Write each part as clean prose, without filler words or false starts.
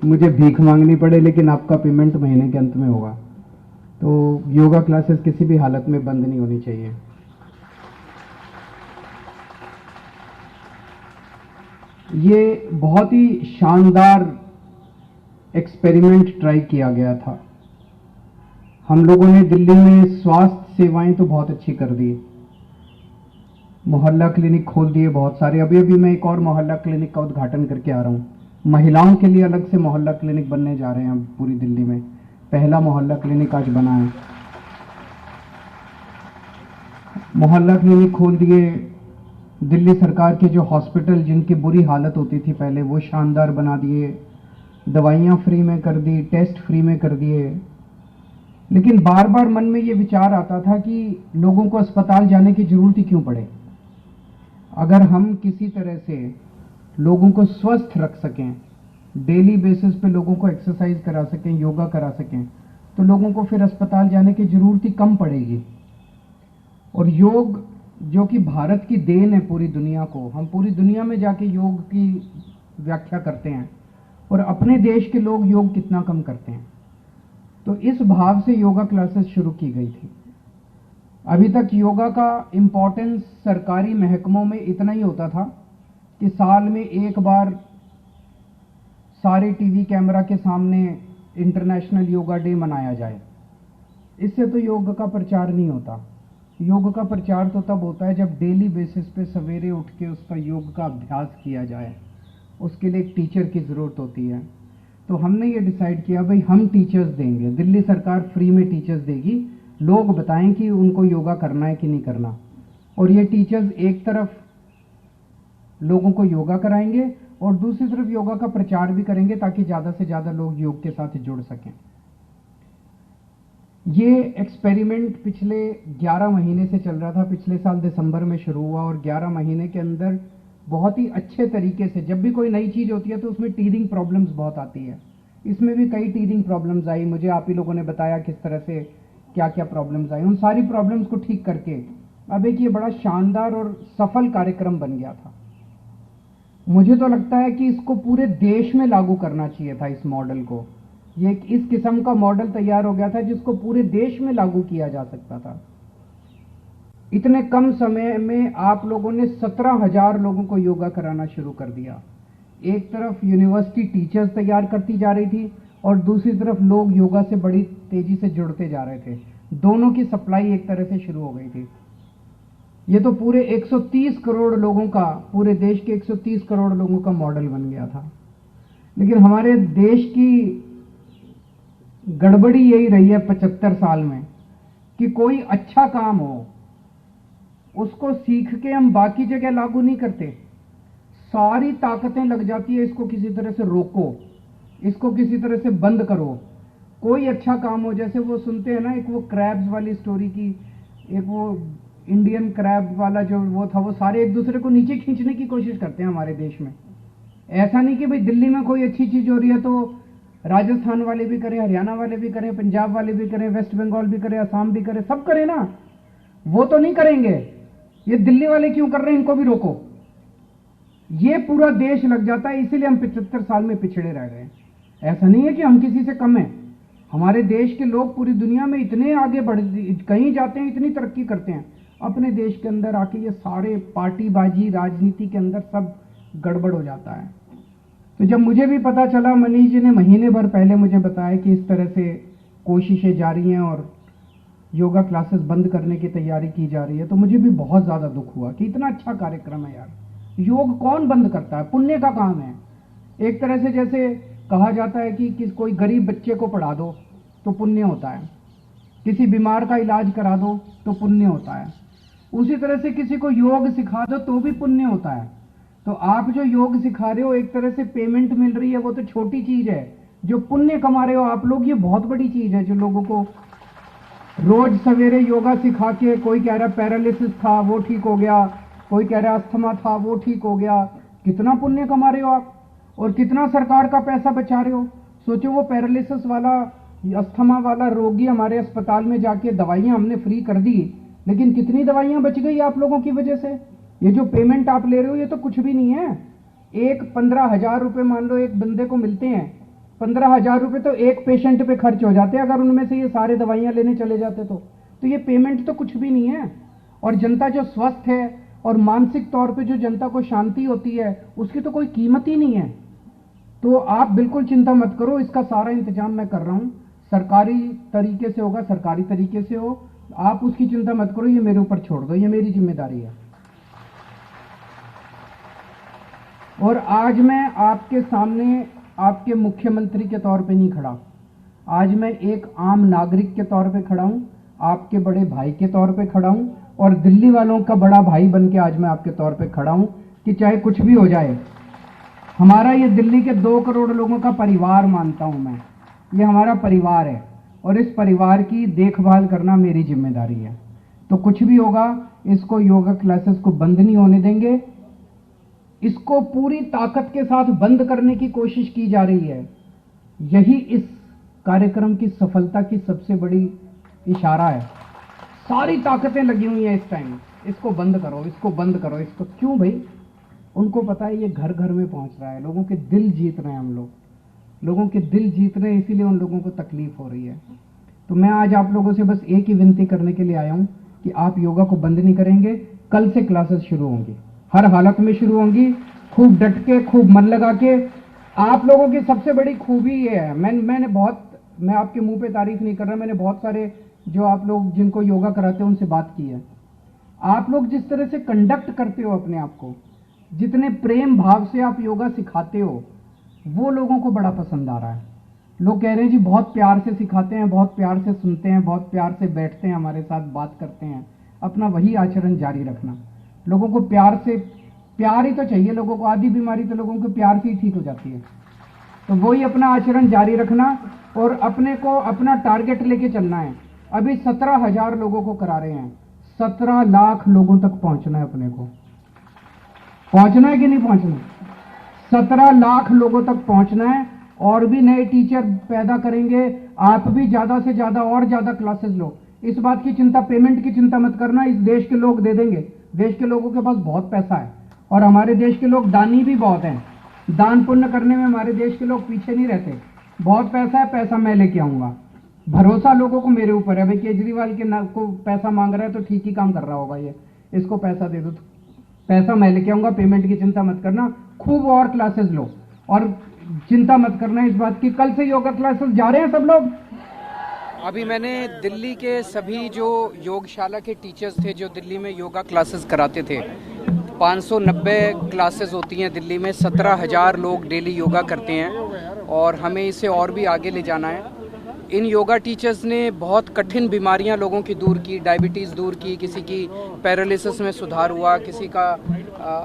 मुझे भीख मांगनी पड़े, लेकिन आपका पेमेंट महीने के अंत में होगा। तो योगा क्लासेस किसी भी हालत में बंद नहीं होनी चाहिए। ये बहुत ही शानदार एक्सपेरिमेंट ट्राई किया गया था। हम लोगों ने दिल्ली में स्वास्थ्य सेवाएं तो बहुत अच्छी कर दी, मोहल्ला क्लिनिक खोल दिए बहुत सारे। अभी अभी मैं एक और मोहल्ला क्लिनिक का उद्घाटन करके आ रहा हूँ। महिलाओं के लिए अलग से मोहल्ला क्लिनिक बनने जा रहे हैं अब पूरी दिल्ली में। पहला मोहल्ला क्लिनिक आज बना है। मोहल्ला क्लिनिक खोल दिए। दिल्ली सरकार के जो हॉस्पिटल जिनकी बुरी हालत होती थी पहले, वो शानदार बना दिए। दवाइयाँ फ्री में कर दी, टेस्ट फ्री में कर दिए। लेकिन बार बार मन में ये विचार आता था कि लोगों को अस्पताल जाने की जरूरत ही क्यों पड़े। अगर हम किसी तरह से लोगों को स्वस्थ रख सकें, डेली बेसिस पे लोगों को एक्सरसाइज करा सकें, योगा करा सकें, तो लोगों को फिर अस्पताल जाने की जरूरत ही कम पड़ेगी। और योग जो कि भारत की देन है पूरी दुनिया को, हम पूरी दुनिया में जाके योग की व्याख्या करते हैं और अपने देश के लोग योग कितना कम करते हैं। तो इस भाव से योगा क्लासेस शुरू की गई थी। अभी तक योगा का इम्पोर्टेंस सरकारी महकमों में इतना ही होता था कि साल में एक बार सारे टीवी कैमरा के सामने इंटरनेशनल योगा डे मनाया जाए। इससे तो योग का प्रचार नहीं होता। योग का प्रचार तो तब होता है जब डेली बेसिस पे सवेरे उठ के उस पर योग का अभ्यास किया जाए। उसके लिए एक टीचर की ज़रूरत होती है। तो हमने ये डिसाइड किया, भाई हम टीचर्स देंगे, दिल्ली सरकार फ्री में टीचर्स देगी। लोग बताएं कि उनको योगा करना है कि नहीं करना। और ये टीचर्स एक तरफ लोगों को योगा कराएंगे और दूसरी तरफ योगा का प्रचार भी करेंगे ताकि ज़्यादा से ज़्यादा लोग योग के साथ जुड़ सकें। ये एक्सपेरिमेंट पिछले 11 महीने से चल रहा था। पिछले साल दिसंबर में शुरू हुआ और 11 महीने के अंदर बहुत ही अच्छे तरीके से, जब भी कोई नई चीज़ होती है तो उसमें टीदिंग प्रॉब्लम्स बहुत आती है। इसमें भी कई टीदिंग प्रॉब्लम्स आई। मुझे आप ही लोगों ने बताया किस तरह से क्या क्या प्रॉब्लम्स आई। उन सारी प्रॉब्लम्स को ठीक करके अब एक ये बड़ा शानदार और सफल कार्यक्रम बन गया था। मुझे तो लगता है कि इसको पूरे देश में लागू करना चाहिए था। इस मॉडल को, ये इस किस्म का मॉडल तैयार हो गया था जिसको पूरे देश में लागू किया जा सकता था। इतने कम समय में आप लोगों ने 17,000 लोगों को योगा कराना शुरू कर दिया। एक तरफ यूनिवर्सिटी टीचर्स तैयार करती जा रही थी और दूसरी तरफ लोग योगा से बड़ी तेजी से जुड़ते जा रहे थे। दोनों की सप्लाई एक तरह से शुरू हो गई थी। ये तो पूरे 130 करोड़ लोगों का, पूरे देश के 130 करोड़ लोगों का मॉडल बन गया था। लेकिन हमारे देश की गड़बड़ी यही रही है 75 साल में कि कोई अच्छा काम हो उसको सीख के हम बाकी जगह लागू नहीं करते। सारी ताकतें लग जाती है इसको किसी तरह से रोको, इसको किसी तरह से बंद करो। कोई अच्छा काम हो, जैसे वो सुनते हैं ना, एक वो क्रैब्स वाली स्टोरी की, एक वो इंडियन क्रैब वाला जो वो था, वो सारे एक दूसरे को नीचे खींचने की कोशिश करते हैं हमारे देश में। ऐसा नहीं कि भाई दिल्ली में कोई अच्छी चीज हो रही है तो राजस्थान वाले भी करें, हरियाणा वाले भी करें, पंजाब वाले भी करें, वेस्ट बंगाल भी करें, असम भी करें, सब करें ना। वो तो नहीं करेंगे, ये दिल्ली वाले क्यों कर रहे हैं, इनको भी रोको। ये पूरा देश लग जाता है। इसीलिए हम 75 साल में पिछड़े रह गए। ऐसा नहीं है कि हम किसी से कम हैं। हमारे देश के लोग पूरी दुनिया में इतने आगे बढ़, कहीं जाते हैं, इतनी तरक्की करते हैं। अपने देश के अंदर आके ये सारे पार्टीबाजी, राजनीति के अंदर सब गड़बड़ हो जाता है। तो जब मुझे भी पता चला, मनीष जी ने महीने भर पहले मुझे बताया कि इस तरह से कोशिशें जारी हैं और योगा क्लासेस बंद करने की तैयारी की जा रही है, तो मुझे भी बहुत ज़्यादा दुख हुआ कि इतना अच्छा कार्यक्रम है यार। योग कौन बंद करता है, पुण्य का काम है। एक तरह से जैसे कहा जाता है कि कोई गरीब बच्चे को पढ़ा दो तो पुण्य होता है, किसी बीमार का इलाज करा दो तो पुण्य होता है, उसी तरह से किसी को योग सिखा दो तो भी पुण्य होता है। तो आप जो योग सिखा रहे हो, एक तरह से पेमेंट मिल रही है, वो तो छोटी चीज है। जो पुण्य कमा रहे हो आप लोग, ये बहुत बड़ी चीज है। जो लोगों को रोज सवेरे योगा सिखा के, कोई कह रहा पैरालिसिस था वो ठीक हो गया, कोई कह रहा अस्थमा था वो ठीक हो गया, कितना पुण्य कमा रहे हो आप और कितना सरकार का पैसा बचा रहे हो। सोचो, वो पैरालिसिस वाला, अस्थमा वाला रोगी हमारे अस्पताल में जाके दवाइयां हमने फ्री कर दी, लेकिन कितनी दवाइयां बच गई आप लोगों की वजह से। ये जो पेमेंट आप ले रहे हो ये तो कुछ भी नहीं है। एक 15,000 रुपए मान लो एक बंदे को मिलते हैं, 15,000 रुपये तो एक पेशेंट पे खर्च हो जाते हैं अगर उनमें से ये सारे दवाइयाँ लेने चले जाते तो ये पेमेंट तो कुछ भी नहीं है। और जनता जो स्वस्थ है और मानसिक तौर पे जो जनता को शांति होती है उसकी तो कोई कीमत ही नहीं है। तो आप बिल्कुल चिंता मत करो, इसका सारा इंतजाम मैं कर रहा हूँ। सरकारी तरीके से होगा, सरकारी तरीके से हो, आप उसकी चिंता मत करो, ये मेरे ऊपर छोड़ दो, ये मेरी जिम्मेदारी है। और आज मैं आपके सामने आपके मुख्यमंत्री के तौर पे नहीं खड़ा, आज मैं एक आम नागरिक के तौर पे खड़ा हूं, आपके बड़े भाई के तौर पे खड़ा हूं और दिल्ली वालों का बड़ा भाई बन के आज मैं आपके तौर पे खड़ा हूं कि चाहे कुछ भी हो जाए, हमारा ये दिल्ली के 2 करोड़ लोगों का परिवार मानता हूं मैं, ये हमारा परिवार है और इस परिवार की देखभाल करना मेरी जिम्मेदारी है। तो कुछ भी होगा, इसको योगा क्लासेस को बंद नहीं होने देंगे, इसको पूरी ताकत के साथ बंद करने की कोशिश की जा रही है। यही इस कार्यक्रम की सफलता की सबसे बड़ी इशारा है। सारी ताकतें लगी हुई हैं इस टाइम, इसको बंद करो, इसको बंद करो, इसको। क्यों भाई? उनको पता है ये घर घर में पहुंच रहा है, लोगों के दिल जीत रहे हैं हम लोग, लोगों के दिल जीत रहे हैं, इसीलिए उन लोगों को तकलीफ हो रही है। तो मैं आज आप लोगों से बस एक ही विनती करने के लिए आया हूं कि आप योगा को बंद नहीं करेंगे। कल से क्लासेस शुरू होंगी, हर हालत में शुरू होंगी, खूब डट के, खूब मन लगा के। आप लोगों की सबसे बड़ी खूबी ये है, मैं आपके मुंह पे तारीफ नहीं कर रहा, मैंने बहुत सारे जो आप लोग जिनको योगा कराते हो उनसे बात की है। आप लोग जिस तरह से कंडक्ट करते हो अपने आप को, जितने प्रेम भाव से आप योगा सिखाते हो, वो लोगों को बड़ा पसंद आ रहा है। लोग कह रहे हैं जी बहुत प्यार से सिखाते हैं, बहुत प्यार से सुनते हैं, बहुत प्यार से बैठते हैं, हमारे साथ बात करते हैं। अपना वही आचरण जारी रखना। लोगों को प्यार ही तो चाहिए, लोगों को आधी बीमारी तो लोगों को प्यार से ही ठीक हो जाती है। तो वही अपना आचरण जारी रखना और अपने को अपना टारगेट लेके चलना है। अभी 17,000 लोगों को करा रहे हैं, 17 लाख लोगों तक पहुंचना है, अपने को पहुंचना है कि नहीं पहुंचना? 17 लाख लोगों तक पहुंचना है और भी नए टीचर पैदा करेंगे। आप भी ज्यादा से ज्यादा और ज्यादा क्लासेस लो। इस बात की चिंता, पेमेंट की चिंता मत करना, इस देश के लोग दे देंगे। देश के लोगों के पास बहुत पैसा है और हमारे देश के लोग दानी भी बहुत हैं। दान पुण्य करने में हमारे देश के लोग पीछे नहीं रहते। बहुत पैसा है, पैसा मैं लेके आऊंगा। भरोसा लोगों को मेरे ऊपर है। भाई केजरीवाल के को पैसा मांग रहा है तो ठीक ही काम कर रहा होगा, ये इसको पैसा दे दो, तो पैसा मैं लेके आऊंगा। पेमेंट की चिंता मत करना, खूब और क्लासेस लो और चिंता मत करना इस बात की। कल से योगा क्लासेस जा रहे हैं सब लोग। अभी मैंने दिल्ली के सभी जो योगशाला के टीचर्स थे जो दिल्ली में योगा क्लासेस कराते थे, 590 क्लासेस होती हैं दिल्ली में, 17,000 लोग डेली योगा करते हैं और हमें इसे और भी आगे ले जाना है। इन योगा टीचर्स ने बहुत कठिन बीमारियां लोगों की दूर की, डायबिटीज़ दूर की, किसी की पैरालिसिस में सुधार हुआ, किसी का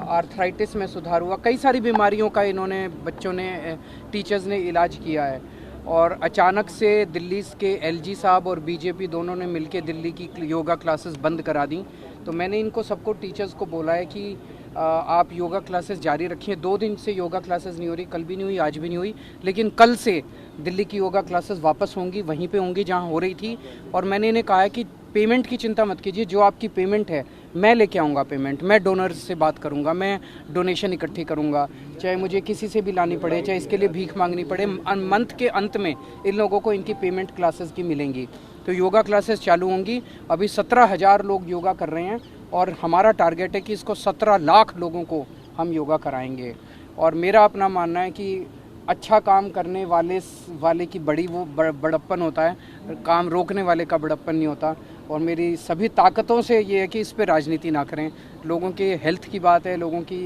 आर्थराइटिस में सुधार हुआ, कई सारी बीमारियों का इन्होंने बच्चों ने, टीचर्स ने इलाज किया है। और अचानक से दिल्ली के एलजी साहब और बीजेपी दोनों ने मिलकर दिल्ली की योगा क्लासेस बंद करा दी। तो मैंने इनको सबको, टीचर्स को बोला है कि आप योगा क्लासेस जारी रखिए। 2 दिन से योगा क्लासेस नहीं हो रही, कल भी नहीं हुई, आज भी नहीं हुई, लेकिन कल से दिल्ली की योगा क्लासेस वापस होंगी, वहीं पे होंगी जहां हो रही थी। और मैंने इन्हें कहा है कि पेमेंट की चिंता मत कीजिए, जो आपकी पेमेंट है मैं लेके आऊँगा पेमेंट, मैं डोनर से बात करूँगा, मैं डोनेशन इकट्ठी करूँगा, चाहे मुझे किसी से भी लानी पड़े, चाहे इसके लिए भीख मांगनी पड़े। मंथ के अंत में इन लोगों को इनकी पेमेंट क्लासेस की मिलेंगी। तो योगा क्लासेस चालू होंगी। अभी 17,000 लोग योगा कर रहे हैं और हमारा टारगेट है कि इसको 17 लाख लोगों को हम योगा कराएंगे। और मेरा अपना मानना है कि अच्छा काम करने वाले की बड़ी वो बड़प्पन होता है, काम रोकने वाले का बड़प्पन नहीं होता। और मेरी सभी ताकतों से ये है कि इस पे राजनीति ना करें। लोगों के हेल्थ की बात है, लोगों की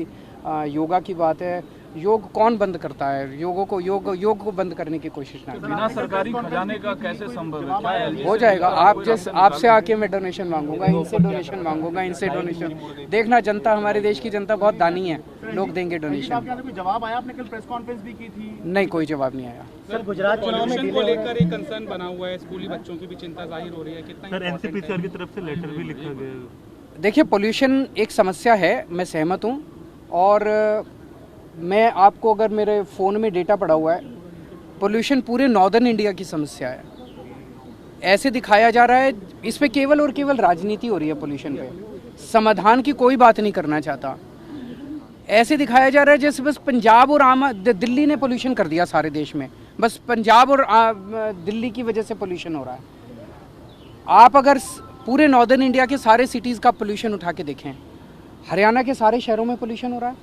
योगा की बात है। योग कौन बंद करता है? योग को बंद करने की कोशिश ना करें। बिना सरकारी खजाने का कैसे संभव है? हो जाएगा। आपसे आके मैं डोनेशन मांगूंगा, इनसे डोनेशन मांगूंगा, इनसे डोनेशन। देखना, जनता, हमारे देश की जनता बहुत दानी है, लोग देंगे डोनेशन। कोई जवाब आया? आपने कल प्रेस कॉन्फ्रेंस भी की थी। नहीं, कोई जवाब नहीं आया। सर, गुजरात चुनाव में को लेकर एक कंसर्न बना हुआ है, स्कूली बच्चों की भी चिंता जाहिर हो रही है। कितना सर, एनसीपीसीआर की तरफ से लेटर भी लिखा गया। देखिए, पोल्यूशन एक समस्या है, मैं सहमत हूँ। और मैं आपको, अगर मेरे फ़ोन में डेटा पड़ा हुआ है, पोल्यूशन पूरे नॉर्दर्न इंडिया की समस्या है। ऐसे दिखाया जा रहा है, इस पे केवल और केवल राजनीति हो रही है। पोल्यूशन पे समाधान की कोई बात नहीं करना चाहता। ऐसे दिखाया जा रहा है जैसे बस पंजाब और दिल्ली ने पोल्यूशन कर दिया सारे देश में। बस पंजाब और दिल्ली की वजह से पोल्यूशन हो रहा है। आप अगर पूरे नॉर्दर्न इंडिया के सारे सिटीज़ का पोल्यूशन उठा के देखें, हरियाणा के सारे शहरों में पोल्यूशन हो रहा है,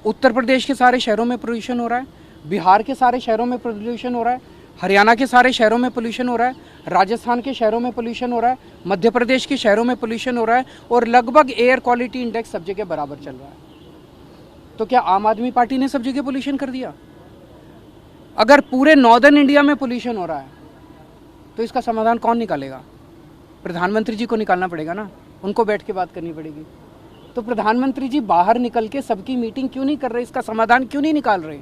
उत्तर प्रदेश के सारे शहरों में पोल्यूशन हो रहा है, बिहार के सारे शहरों में पोल्यूशन हो रहा है, हरियाणा के सारे शहरों में पोल्यूशन हो रहा है, राजस्थान के शहरों में पोल्यूशन हो रहा है, मध्य प्रदेश के शहरों में पोल्यूशन हो रहा है, और लगभग एयर क्वालिटी इंडेक्स सब जगह बराबर चल रहा है। तो क्या आम आदमी पार्टी ने सब जगह पोल्यूशन कर दिया? अगर पूरे नॉर्दर्न इंडिया में पोल्यूशन हो रहा है तो इसका समाधान कौन निकालेगा? प्रधानमंत्री जी को निकालना पड़ेगा ना, उनको बैठ के बात करनी पड़ेगी। तो प्रधानमंत्री जी बाहर निकल के सबकी मीटिंग क्यों नहीं कर रहे, इसका समाधान क्यों नहीं निकाल रहे?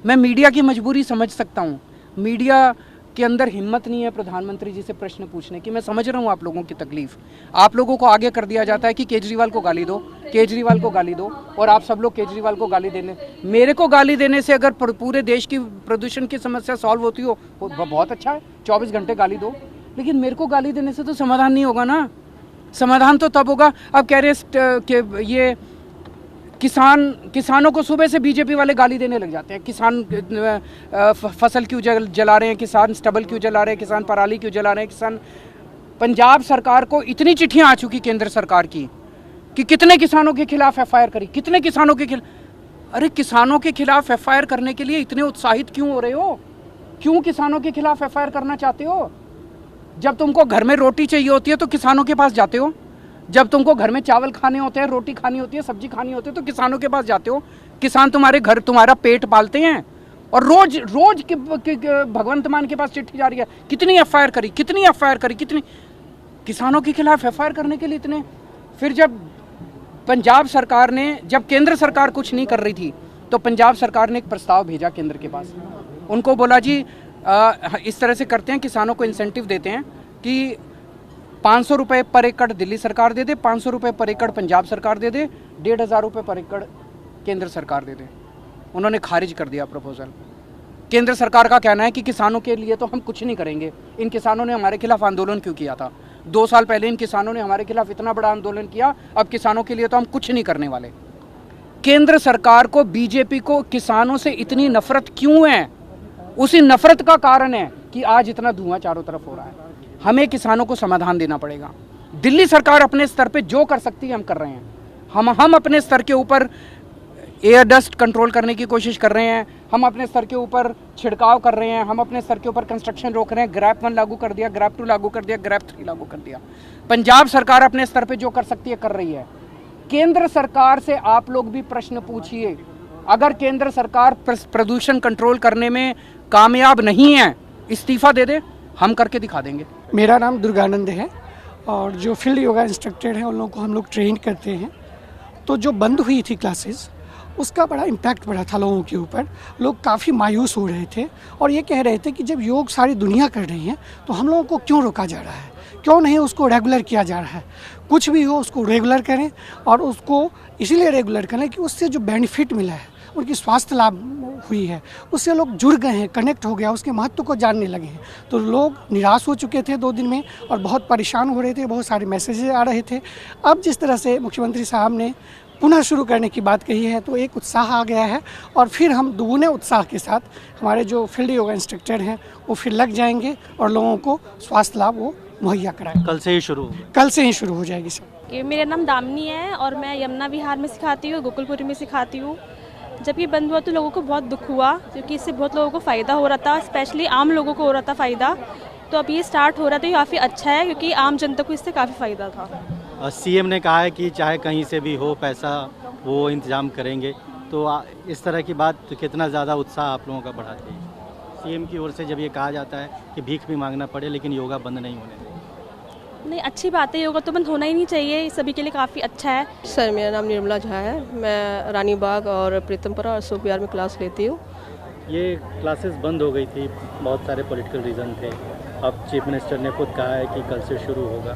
मैं मीडिया की मजबूरी समझ सकता हूँ, मीडिया के अंदर हिम्मत नहीं है प्रधानमंत्री जी से प्रश्न पूछने की। मैं समझ रहा हूँ आप लोगों की तकलीफ। आप लोगों को आगे कर दिया जाता है कि केजरीवाल को गाली दो, केजरीवाल को गाली दो, और आप सब लोग केजरीवाल को गाली देने, मेरे को गाली देने से अगर पूरे देश की प्रदूषण की समस्या सॉल्व होती हो बहुत अच्छा है, 24 घंटे गाली दो, लेकिन मेरे को गाली देने से तो समाधान नहीं होगा ना। समाधान तो तब होगा, अब कह रहे कि ये किसानों को सुबह से बीजेपी वाले गाली देने लग जाते हैं, किसान फसल क्यों जला रहे हैं, किसान स्टबल क्यों जला रहे हैं, किसान पराली क्यों जला रहे हैं, किसान। पंजाब सरकार को इतनी चिट्ठियां आ चुकी केंद्र सरकार की कि कितने किसानों के खिलाफ एफआईआर करी, कितने किसानों के खिलाफ। अरे किसानों के खिलाफ एफआईआर करने के लिए इतने उत्साहित क्यों हो रहे हो? क्यों किसानों के खिलाफ एफआईआर करना चाहते हो? जब तुमको घर में रोटी चाहिए होती है तो किसानों के पास जाते हो, जब तुमको घर में चावल खाने होते हैं, रोटी खानी होती है, सब्जी खानी होती है तो किसानों के पास जाते हो। किसान तुम्हारे घर तुम्हारा पेट पालते हैं, और रोज रोज भगवंत मान के पास चिट्ठी जा रही है, कितनी एफआईआर करी, कितनी एफआईआर करी, कितनी किसानों के खिलाफ एफआईआर करने के लिए इतने। फिर जब पंजाब सरकार ने, जब केंद्र सरकार कुछ नहीं कर रही थी तो पंजाब सरकार ने एक प्रस्ताव भेजा केंद्र के पास। उनको बोला जी इस तरह से करते हैं, किसानों को इंसेंटिव देते हैं कि 500 रुपये पर एकड़ दिल्ली सरकार दे दे, 500 रुपये पर एकड़ पंजाब सरकार दे दे, 1500 रुपये पर एकड़ केंद्र सरकार दे दे। उन्होंने खारिज कर दिया प्रपोजल। केंद्र सरकार का कहना है कि किसानों के लिए तो हम कुछ नहीं करेंगे। इन किसानों ने हमारे खिलाफ आंदोलन क्यों किया था? 2 साल पहले इन किसानों ने हमारे खिलाफ इतना बड़ा आंदोलन किया, अब किसानों के लिए तो हम कुछ नहीं करने वाले। केंद्र सरकार को, बीजेपी को किसानों से इतनी नफरत क्यों है? उसी नफरत का कारण है कि आज इतना धुआं चारों तरफ हो रहा है। हमें किसानों को समाधान देना पड़ेगा। दिल्ली सरकार अपने स्तर पे जो कर सकती है हम कर रहे हैं। हम अपने स्तर के ऊपर एयर डस्ट कंट्रोल करने की कोशिश कर रहे हैं, हम अपने स्तर के ऊपर छिड़काव कर रहे हैं, हम अपने स्तर के ऊपर कंस्ट्रक्शन रोक रहे हैं। ग्रैप 1 लागू कर दिया, ग्रैप 2 लागू कर दिया, ग्रैप 3 लागू कर दिया। पंजाब सरकार अपने स्तर पे जो कर सकती है कर रही है। केंद्र सरकार से आप लोग भी प्रश्न पूछिए। अगर केंद्र सरकार प्रदूषण कंट्रोल करने में कामयाब नहीं है, इस्तीफा दे दे, हम करके दिखा देंगे। मेरा नाम दुर्गानंद है और जो फील्ड योगा इंस्ट्रक्टर हैं उन लोगों को हम लोग ट्रेन करते हैं। तो जो बंद हुई थी क्लासेस, उसका बड़ा इम्पैक्ट पड़ा था लोगों के ऊपर। लोग काफ़ी मायूस हो रहे थे और ये कह रहे थे कि जब योग सारी दुनिया कर रही है तो हम लोगों को क्यों रोका जा रहा है, क्यों नहीं उसको रेगुलर किया जा रहा है। कुछ भी हो उसको रेगुलर करें, और उसको इसीलिए रेगुलर करें कि उससे जो बेनिफिट मिला है, उनकी स्वास्थ्य लाभ हुई है, उससे लोग जुड़ गए हैं, कनेक्ट हो गया, उसके महत्व को जानने लगे हैं। तो लोग निराश हो चुके थे 2 दिन में और बहुत परेशान हो रहे थे, बहुत सारे मैसेजेस आ रहे थे। अब जिस तरह से मुख्यमंत्री साहब ने पुनः शुरू करने की बात कही है तो एक उत्साह आ गया है, और फिर हम दुगुने उत्साह के साथ हमारे जो फील्ड योगा इंस्ट्रक्टर हैं वो फिर लग जाएंगे और लोगों को स्वास्थ्य लाभ वो मुहैया कराएं। कल से ही शुरू हो जाएगी सर। मेरा नाम दामिनी है और मैं यमुना विहार में सिखाती हूँ, गोकुलपुरी में सिखाती हूँ। जब ये बंद हुआ तो लोगों को बहुत दुख हुआ, क्योंकि इससे बहुत लोगों को फ़ायदा हो रहा था, स्पेशली आम लोगों को हो रहा था फ़ायदा। तो अब ये स्टार्ट हो रहा था, ये काफ़ी अच्छा है क्योंकि आम जनता को इससे काफ़ी फ़ायदा था। सीएम ने कहा है कि चाहे कहीं से भी हो पैसा वो इंतजाम करेंगे, तो इस तरह की बात तो कितना ज़्यादा उत्साह आप लोगों का बढ़ाती है। सीएम की ओर से जब ये कहा जाता है कि भीख भी मांगना पड़े लेकिन योगा बंद नहीं होने दें। नहीं, अच्छी बात है, योगा तो बंद होना ही नहीं चाहिए, सभी के लिए काफ़ी अच्छा है। सर मेरा नाम निर्मला झा है, मैं रानी बाग और प्रीतमपुरा और सुख विहार में क्लास लेती हूँ। ये क्लासेस बंद हो गई थी, बहुत सारे पॉलिटिकल रीज़न थे। अब चीफ मिनिस्टर ने खुद कहा है कि कल से शुरू होगा,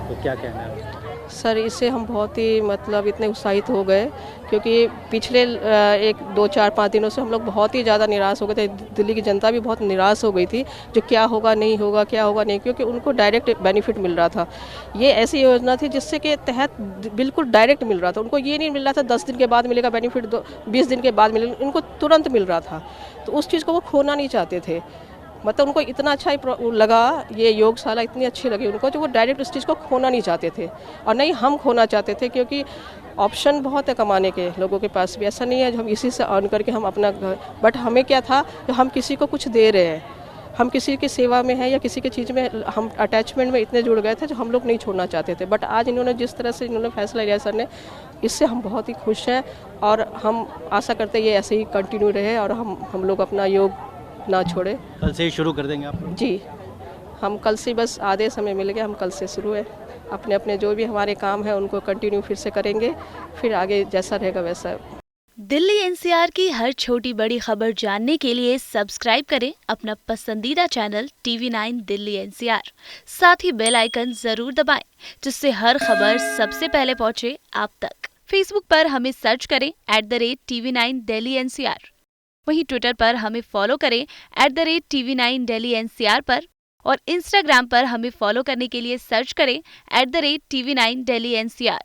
तो क्या कहना है? सर इससे हम बहुत ही मतलब इतने उत्साहित हो गए क्योंकि पिछले 1-2-4-5 दिनों से हम लोग बहुत ही ज़्यादा निराश हो गए थे। दिल्ली की जनता भी बहुत निराश हो गई थी जो क्या होगा नहीं होगा, क्या होगा नहीं, क्योंकि उनको डायरेक्ट बेनिफिट मिल रहा था। ये ऐसी योजना थी जिससे के तहत बिल्कुल डायरेक्ट मिल रहा था। उनको ये नहीं मिल रहा था 10 दिन के बाद मिलेगा बेनिफिट, 20 दिन के बाद मिलेगा, इनको तुरंत मिल रहा था। तो उस चीज़ को वो खोना नहीं चाहते थे। मतलब उनको इतना अच्छा ही लगा, ये योगशाला इतनी अच्छी लगी उनको, जो वो डायरेक्ट उस चीज़ को खोना नहीं चाहते थे और नहीं हम खोना चाहते थे, क्योंकि ऑप्शन बहुत है कमाने के लोगों के पास भी। ऐसा नहीं है जो हम इसी से अर्न करके हम अपना बट हमें क्या था जो हम किसी को कुछ दे रहे हैं, हम किसी की सेवा में हैं या किसी की चीज़ में हम अटैचमेंट में इतने जुड़ गए थे जो हम लोग नहीं छोड़ना चाहते थे। बट आज इन्होंने जिस तरह से इन्होंने फैसला लिया सर ने, इससे हम बहुत ही खुश हैं और हम आशा करते हैं ये ऐसे ही कंटिन्यू रहे और हम लोग अपना योग ना छोड़े। कल से ही शुरू कर देंगे आप? जी, हम कल से बस आधे समय मिल गया, हम कल से शुरू है। अपने अपने जो भी हमारे काम है उनको कंटिन्यू फिर से करेंगे, फिर आगे जैसा रहेगा वैसा। दिल्ली एनसीआर की हर छोटी बड़ी खबर जानने के लिए सब्सक्राइब करें अपना पसंदीदा चैनल TV9 दिल्ली एनसीआर। साथ ही बेल आइकन जरूर दबाएं जिससे हर खबर सबसे पहले पहुंचे आप तक। फेसबुक पर हमें सर्च करें @TV9 दिल्ली एनसीआर। वहीं ट्विटर पर हमें फॉलो करें @TV9 दिल्ली एनसीआर पर और इंस्टाग्राम पर हमें फॉलो करने के लिए सर्च करें @TV9 दिल्ली एनसीआर।